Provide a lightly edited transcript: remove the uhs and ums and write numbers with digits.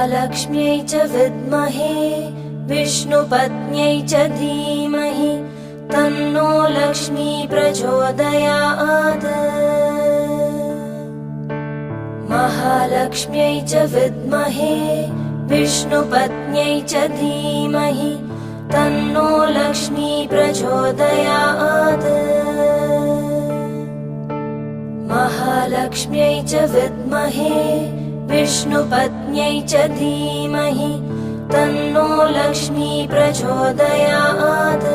महालक्ष्म्यै च विद्महे विष्णुपत्न्यै च धीमहि तन्नो लक्ष्मी प्रचोदयात्। महालक्ष्म्यै च विद्महे विष्णुपत्न्यै च धीमहि तन्नो लक्ष्मी प्रचोदयात्। महालक्ष्म्यै च विद्महे विष्णुपत्न्यै च धीमहि तन्नो लक्ष्मी प्रचोदयात्।